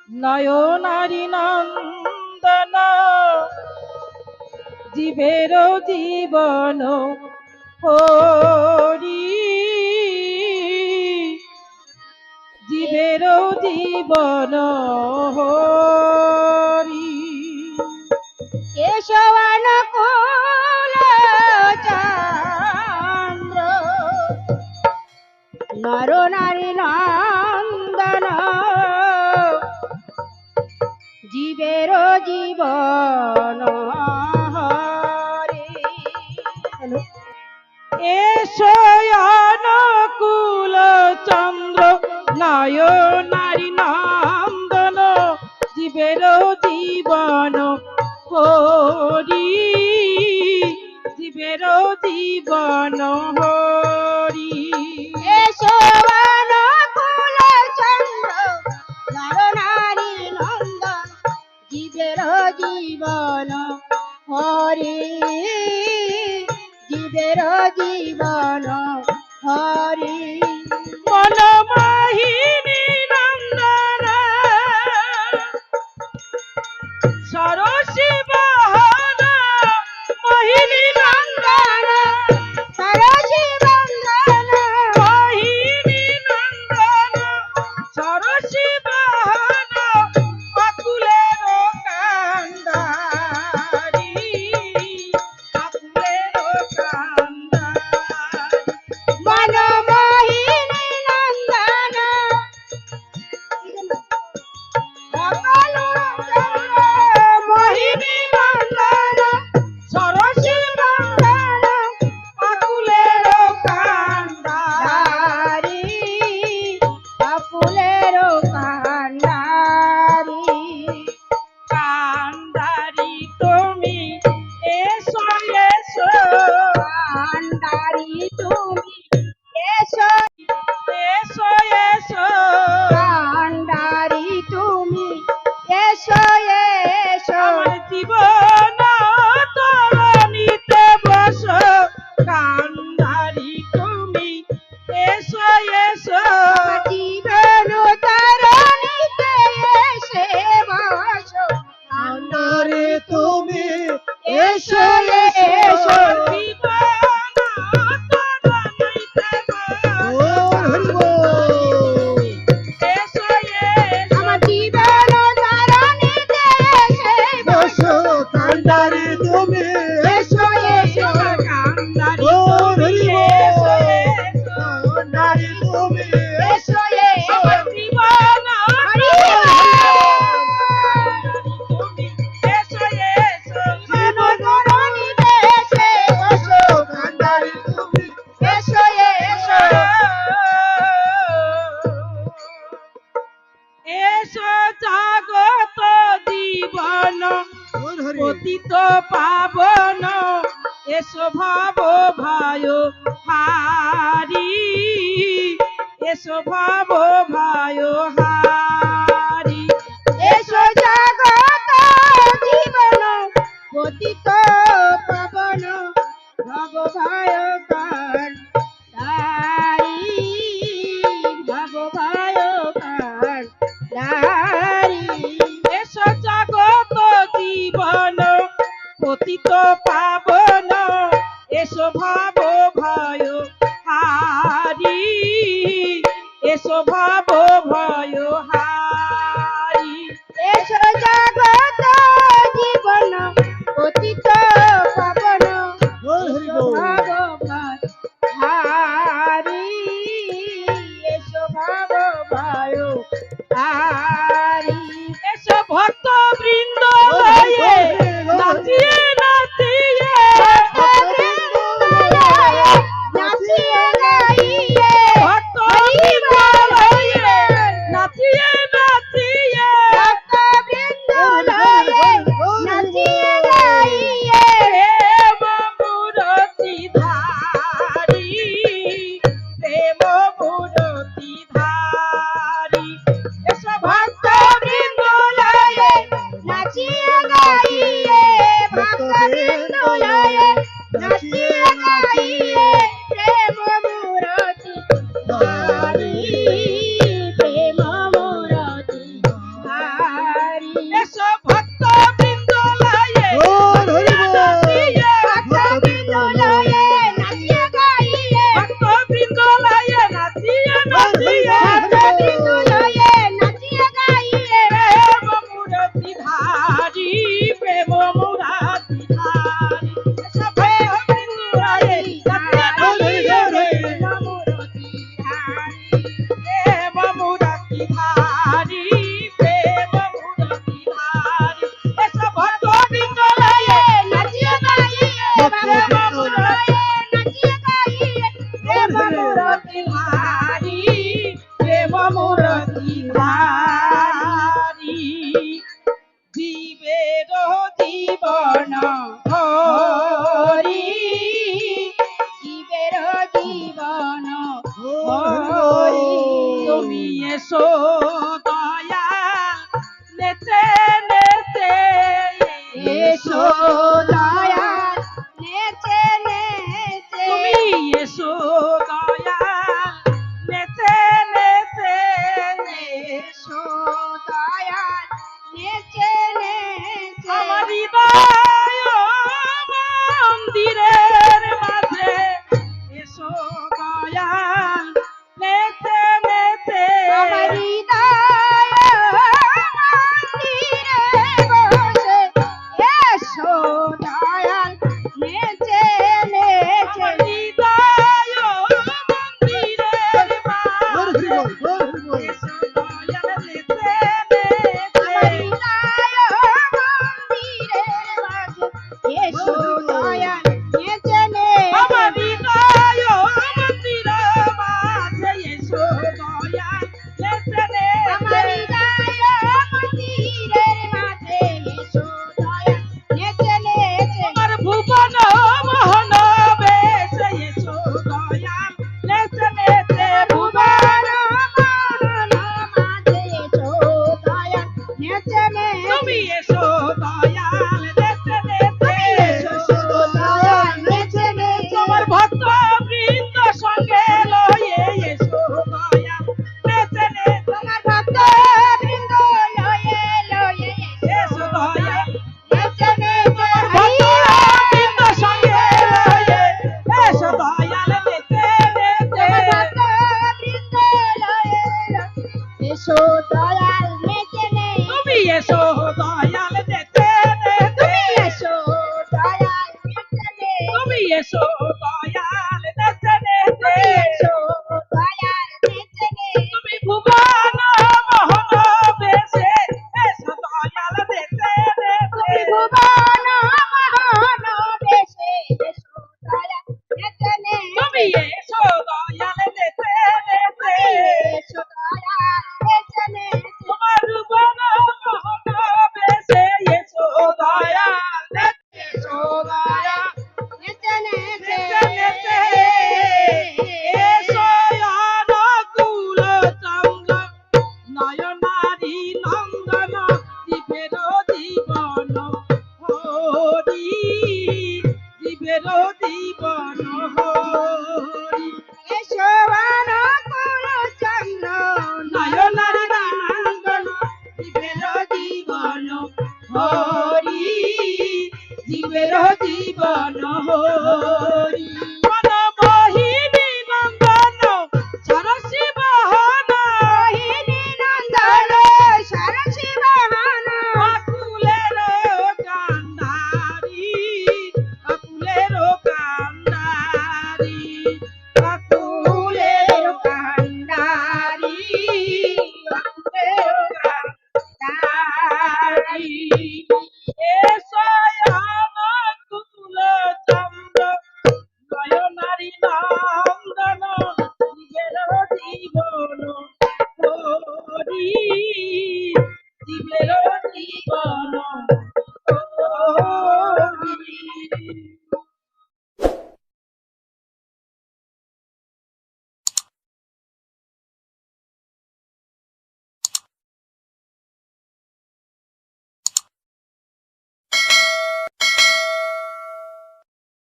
নয়নারি নন্দন জীবের জীবন হরি জীবের জীবন হরি কেশবানুকূল চন্দ্র নর নারী নন্দন জীবের জীবন হরি। এসো অনুকূল চন্দ্র নয়নারি নন্দন জীবের জীবন হরি জীবের জীবন হরি কেশবানুকূল চন্দ্র নর নারী নন্দন জীবের জীবন হরি জীবের জীবন হরি। মনমোহিনী নন্দন সরসী বাহন মোহিনী নন্দন সরসী বন্দন মোহিনী নন্দন সরসী বাহন অকুলের কান্দারি অকুলের কান্দারি মনমোহিনী নন্দন মোহিনী নন্দন সরসী বাহন অকুলের কান্দারি আকুলের কান্ডারি কান্দারি তুমি এসো এসো কান্ডারি তুমি এসো এসো এসো কান্ডারি তুমি এসো এসো আমার জীবন তরণীতে বসো কান্দারি তুমি এসো এসো জীবন তারণীতে এসে বসো কান্ডারি তুমি এসো এসো আমার জীবন তারণীতে এসে বসো কান্ডারি তুমি এসো এসো কান্ডারি তুমি এসো এসো মনোরণীতে এসে বসো কান্ডারি তুমি এসো এসো এসো জাগত জীবন পতিত পাবন এসো ভাব ভাই হারি এসো ভাব ভাই হারি এসো জগত জীবন পতিত পাবন ভগবায় কার তারি ভগবায় কার তারি এসো জাগত জীবন পতিত পাবন এসো ভাব ভয় হারি এসো ভাব ভয় হারি এসো জগত জীবন পতিত পাবন ভগবান হারি এসো ভগবায় হারি এসো ভক্ত বৃন্দ লয়ে নাচিয়ে নাচিয়ে নাচিয়ে গাইয়ে ভক্ত বৃন্দ লয়ে নাচিয়ে নাচিয়ে ভক্তবৃন্দ লয়ে নাচিয়ে গাইয়ে প্রেম মূরতি ধারি পানি